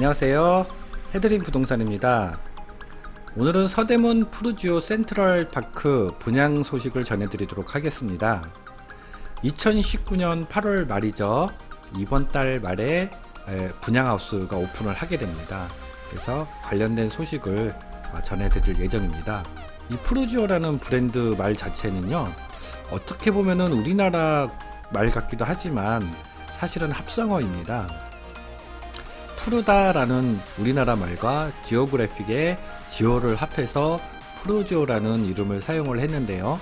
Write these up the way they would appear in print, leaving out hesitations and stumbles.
안녕하세요. 헤드림 부동산입니다. 오늘은 서대문 푸르지오 센트럴파크 분양 소식을 전해드리도록 하겠습니다. 2019년 8월 말이죠. 이번 달 말에 분양하우스가 오픈을 하게 됩니다. 그래서 관련된 소식을 전해드릴 예정입니다. 이 푸르지오라는 브랜드 말 자체는요, 어떻게 보면은 우리나라 말 같기도 하지만 사실은 합성어입니다. 푸르다라는 우리나라 말과 지오그래픽의 지오를 합해서 푸르지오라는 이름을 사용을 했는데요.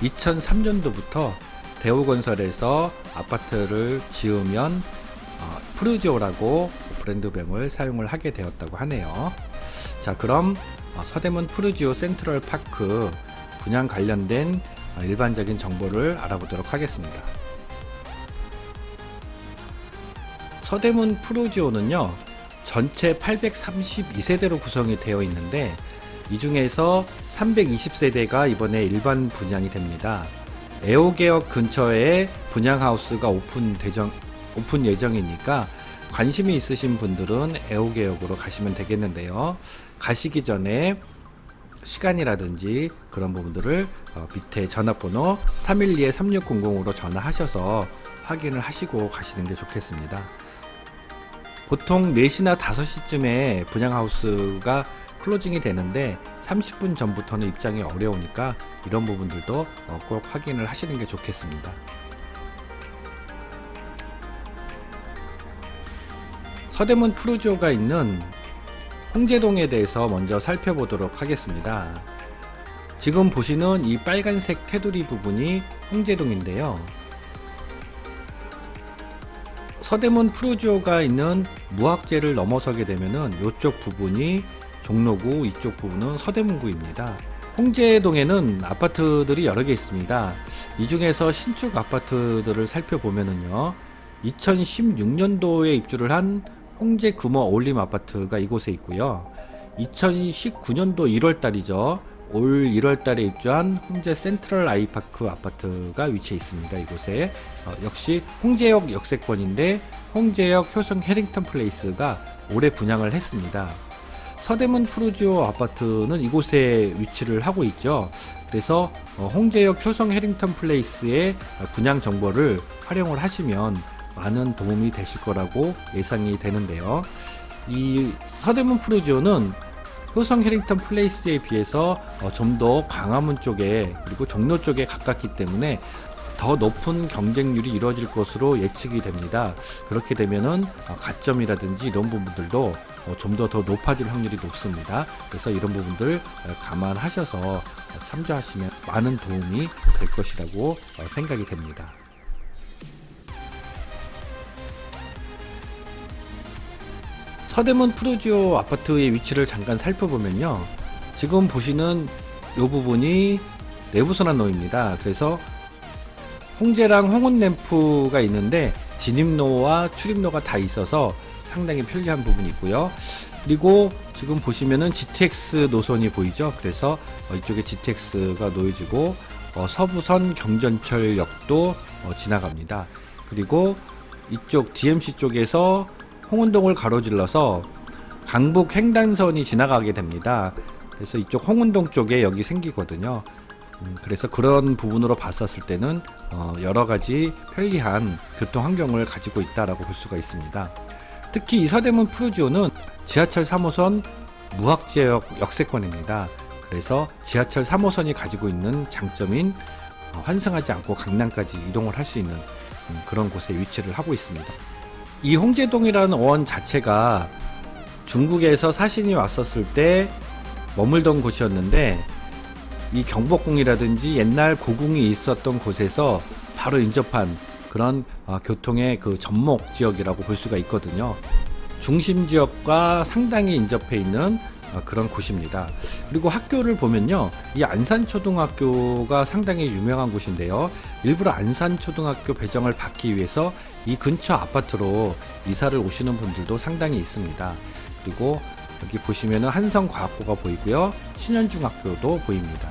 2003년도부터 대우건설에서 아파트를 지으면 푸르지오라고 브랜드명을 사용을 하게 되었다고 하네요. 자, 그럼 서대문 푸르지오 센트럴파크 분양 관련된 일반적인 정보를 알아보도록 하겠습니다. 서대문 푸르지오는요, 전체 832세대로 구성이 되어 있는데 이 중에서 320세대가 이번에 일반 분양이 됩니다. 애호개역 근처에 분양하우스가 오픈 예정이니까 관심이 있으신 분들은 애호개역으로 가시면 되겠는데요. 가시기 전에 시간이라든지 그런 부분들을 밑에 전화번호 312-3600으로 전화하셔서 확인을 하시고 가시는 게 좋겠습니다. 보통 4시나 5시쯤에 분양하우스가 클로징이 되는데 30분 전부터는 입장이 어려우니까 이런 부분들도 꼭 확인을 하시는 게 좋겠습니다. 서대문 푸르지오가 있는 홍제동에 대해서 먼저 살펴보도록 하겠습니다. 지금 보시는 이 빨간색 테두리 부분이 홍제동인데요. 서대문 푸르지오가 있는 무학재를 넘어서게 되면은 이쪽 부분이 종로구, 이쪽 부분은 서대문구입니다. 홍제동에는 아파트들이 여러 개 있습니다. 이 중에서 신축 아파트들을 살펴보면은요, 2016년도에 입주를 한 홍제 금호 어울림 아파트가 이곳에 있고요. 2019년도 1월달이죠. 올 1월달에 입주한 홍제 센트럴 아이파크 아파트가 위치해 있습니다. 이곳에 역시 홍제역 역세권인데 홍제역 효성 해링턴 플레이스가 올해 분양을 했습니다. 서대문 푸르지오 아파트는 이곳에 위치를 하고 있죠. 그래서 홍제역 효성 해링턴 플레이스의 분양 정보를 활용을 하시면 많은 도움이 되실 거라고 예상이 되는데요. 이 서대문 푸르지오는 효성 해링턴 플레이스에 비해서 좀 더 광화문 쪽에 그리고 종로 쪽에 가깝기 때문에 더 높은 경쟁률이 이루어질 것으로 예측이 됩니다. 그렇게 되면은 가점이라든지 이런 부분들도 좀 더 높아질 확률이 높습니다. 그래서 이런 부분들 감안하셔서 참조하시면 많은 도움이 될 것이라고 생각이 됩니다. 서대문 푸르지오 아파트의 위치를 잠깐 살펴보면요, 지금 보시는 이 부분이 내부선환로입니다. 그래서 홍제랑 홍은램프가 있는데 진입로와 출입로가 다 있어서 상당히 편리한 부분이 있고요. 그리고 지금 보시면은 GTX 노선이 보이죠. 그래서 이쪽에 GTX가 놓여지고 서부선 경전철역도 지나갑니다. 그리고 이쪽 DMC 쪽에서 홍은동을 가로질러서 강북 횡단선이 지나가게 됩니다. 그래서 이쪽 홍은동 쪽에 여기 생기거든요. 그래서 그런 부분으로 봤었을 때는 여러 가지 편리한 교통 환경을 가지고 있다라고 볼 수가 있습니다. 특히 이 서대문 푸르지오는 지하철 3호선 무학재역 역세권입니다. 그래서 지하철 3호선이 가지고 있는 장점인 환승하지 않고 강남까지 이동을 할 수 있는 그런 곳에 위치를 하고 있습니다. 이 홍제동이라는 원 자체가 중국에서 사신이 왔었을 때 머물던 곳이었는데 이 경복궁이라든지 옛날 고궁이 있었던 곳에서 바로 인접한 그런 교통의 그 접목 지역이라고 볼 수가 있거든요. 중심 지역과 상당히 인접해 있는 그런 곳입니다. 그리고 학교를 보면요, 이 안산초등학교가 상당히 유명한 곳인데요, 일부러 안산초등학교 배정을 받기 위해서 이 근처 아파트로 이사를 오시는 분들도 상당히 있습니다. 그리고 여기 보시면은 한성과학고가 보이고요, 신현중학교도 보입니다.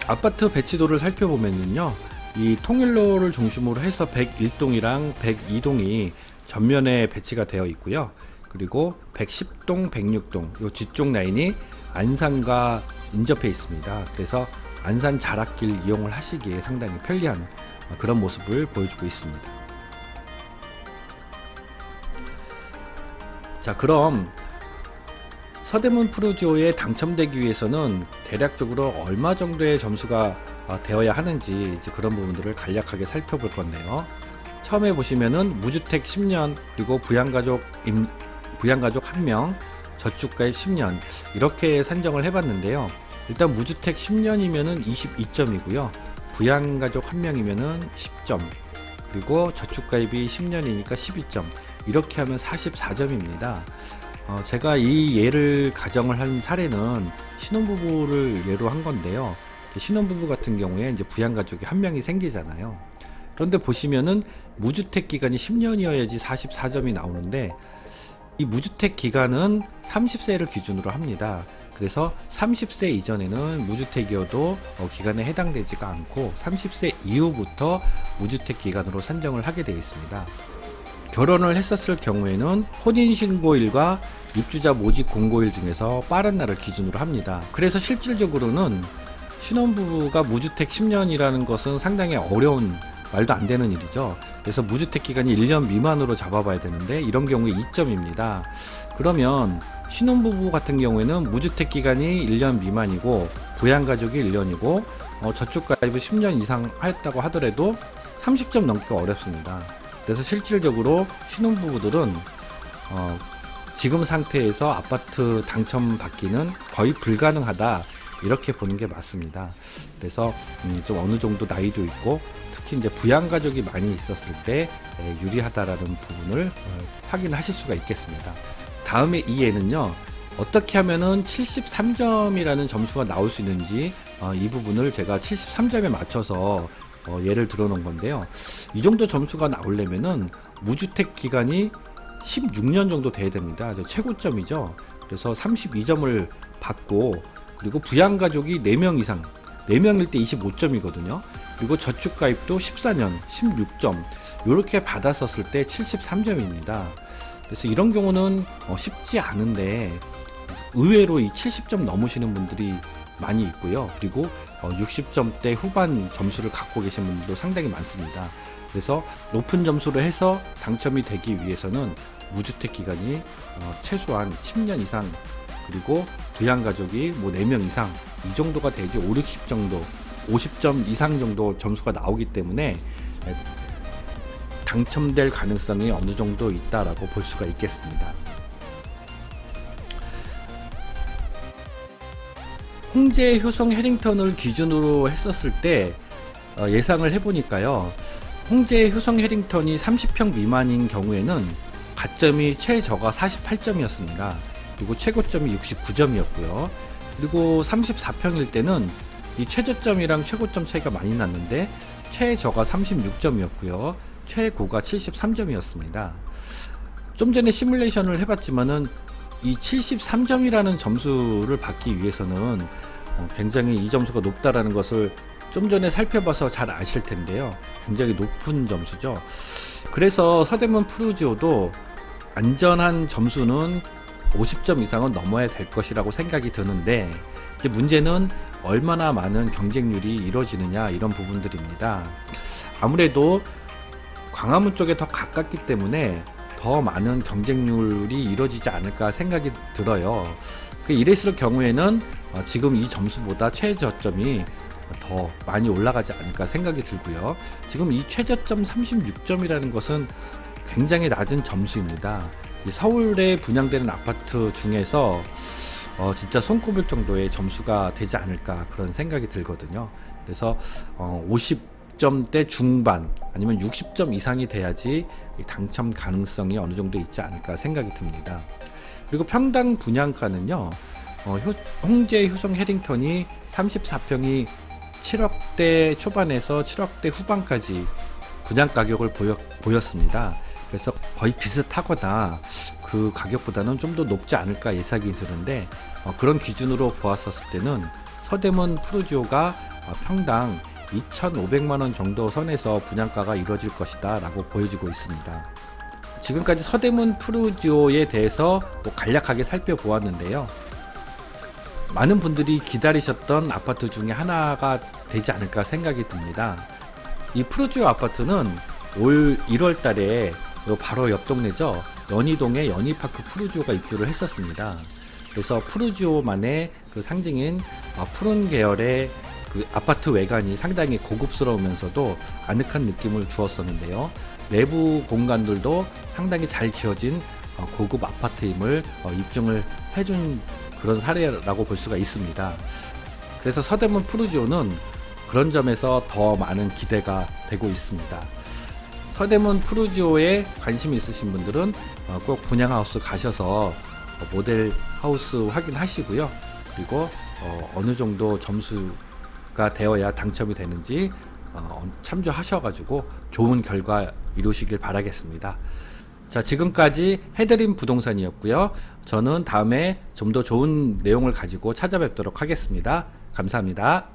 아파트 배치도를 살펴보면요, 이 통일로를 중심으로 해서 101동이랑 102동이 전면에 배치가 되어 있고요. 그리고 110동, 106동 요 뒤쪽 라인이 안산과 인접해 있습니다. 그래서 안산 자락길 이용을 하시기에 상당히 편리한 그런 모습을 보여주고 있습니다. 자, 그럼 서대문 푸르지오에 당첨되기 위해서는 대략적으로 얼마 정도의 점수가 되어야 하는지 이제 그런 부분들을 간략하게 살펴볼 건데요. 처음에 보시면은 무주택 10년, 그리고 부양가족 1명, 저축가입 10년 이렇게 산정을 해봤는데요. 일단 무주택 10년이면은 22점이고요. 부양가족 1명이면은 10점, 그리고 저축가입이 10년이니까 12점, 이렇게 하면 44점입니다. 제가 이 예를 가정을 한 사례는 신혼부부를 예로 한 건데요. 신혼부부 같은 경우에 이제 부양가족이 1명이 생기잖아요. 그런데 보시면은 무주택 기간이 10년이어야지 44점이 나오는데, 이 무주택 기간은 30세를 기준으로 합니다. 그래서 30세 이전에는 무주택이어도 기간에 해당되지가 않고 30세 이후부터 무주택 기간으로 산정을 하게 되어 있습니다. 결혼을 했었을 경우에는 혼인신고일과 입주자 모집 공고일 중에서 빠른 날을 기준으로 합니다. 그래서 실질적으로는 신혼부부가 무주택 10년이라는 것은 상당히 어려운, 말도 안 되는 일이죠. 그래서 무주택 기간이 1년 미만으로 잡아봐야 되는데 이런 경우에 2점입니다. 그러면 신혼부부 같은 경우에는 무주택 기간이 1년 미만이고 부양가족이 1년이고 저축가입을 10년 이상 하였다고 하더라도 30점 넘기가 어렵습니다. 그래서 실질적으로 신혼부부들은 지금 상태에서 아파트 당첨받기는 거의 불가능하다, 이렇게 보는 게 맞습니다. 그래서 좀 어느 정도 나이도 있고 특히 이제 부양가족이 많이 있었을 때 유리하다라는 부분을 확인하실 수가 있겠습니다. 다음에 이 예는요, 어떻게 하면은 73점이라는 점수가 나올 수 있는지 이 부분을 제가 73점에 맞춰서 예를 들어 놓은 건데요. 이 정도 점수가 나오려면은 무주택 기간이 16년 정도 돼야 됩니다. 최고점이죠. 그래서 32점을 받고, 그리고 부양가족이 4명 이상, 4명일 때 25점이거든요. 그리고 저축가입도 14년 16점 이렇게 받았었을 때 73점입니다. 그래서 이런 경우는 쉽지 않은데 의외로 이 70점 넘으시는 분들이 많이 있고요. 그리고 60점대 후반 점수를 갖고 계신 분들도 상당히 많습니다. 그래서 높은 점수를 해서 당첨이 되기 위해서는 무주택 기간이 최소한 10년 이상, 그리고 부양가족이 뭐 4명 이상 이 정도가 되지 5, 60 정도, 50점 이상 정도 점수가 나오기 때문에 당첨될 가능성이 어느 정도 있다라고 볼 수가 있겠습니다. 홍제, 효성, 해링턴을 기준으로 했었을 때 예상을 해보니까요, 홍제, 효성, 해링턴이 30평 미만인 경우에는 가점이 최저가 48점이었습니다. 그리고 최고점이 69점이었고요. 그리고 34평일 때는 이 최저점이랑 최고점 차이가 많이 났는데 최저가 36점이었고요. 최고가 73점이었습니다. 좀 전에 시뮬레이션을 해봤지만은 이 73점이라는 점수를 받기 위해서는 굉장히 이 점수가 높다라는 것을 좀 전에 살펴봐서 잘 아실 텐데요. 굉장히 높은 점수죠. 그래서 서대문 푸르지오도 안전한 점수는 50점 이상은 넘어야 될 것이라고 생각이 드는데, 이제 문제는 얼마나 많은 경쟁률이 이루어지느냐, 이런 부분들입니다. 아무래도 광화문 쪽에 더 가깝기 때문에 더 많은 경쟁률이 이루어지지 않을까 생각이 들어요. 이랬을 경우에는 지금 이 점수보다 최저점이 더 많이 올라가지 않을까 생각이 들고요. 지금 이 최저점 36점이라는 것은 굉장히 낮은 점수입니다. 서울에 분양되는 아파트 중에서 진짜 손꼽을 정도의 점수가 되지 않을까, 그런 생각이 들거든요. 그래서 50점대 중반 아니면 60점 이상이 돼야지 당첨 가능성이 어느 정도 있지 않을까 생각이 듭니다. 그리고 평당 분양가는요, 홍제, 효성, 해링턴이 34평이 7억대 초반에서 7억대 후반까지 분양 가격을 보였습니다. 그래서 거의 비슷하거나 그 가격보다는 좀 더 높지 않을까 예상이 드는데, 그런 기준으로 보았었을 때는 서대문 푸르지오가 평당 2,500만원 정도 선에서 분양가가 이루어질 것이다 라고 보여지고 있습니다. 지금까지 서대문 푸르지오에 대해서 간략하게 살펴보았는데요. 많은 분들이 기다리셨던 아파트 중에 하나가 되지 않을까 생각이 듭니다. 이 푸르지오 아파트는 올 1월 달에 바로 옆 동네죠. 연희동에 연희파크 푸르지오가 입주를 했었습니다. 그래서 푸르지오만의 그 상징인 푸른 계열의 그 아파트 외관이 상당히 고급스러우면서도 아늑한 느낌을 주었었는데요. 내부 공간들도 상당히 잘 지어진 고급 아파트임을 입증을 해준 그런 사례라고 볼 수가 있습니다. 그래서 서대문 푸르지오는 그런 점에서 더 많은 기대가 되고 있습니다. 서대문 푸르지오에 관심이 있으신 분들은 꼭 분양하우스 가셔서 모델 하우스 확인하시고요. 그리고 어느 정도 점수가 되어야 당첨이 되는지 참조하셔가지고 좋은 결과 이루시길 바라겠습니다. 자, 지금까지 해드림 부동산이었고요. 저는 다음에 좀 더 좋은 내용을 가지고 찾아뵙도록 하겠습니다. 감사합니다.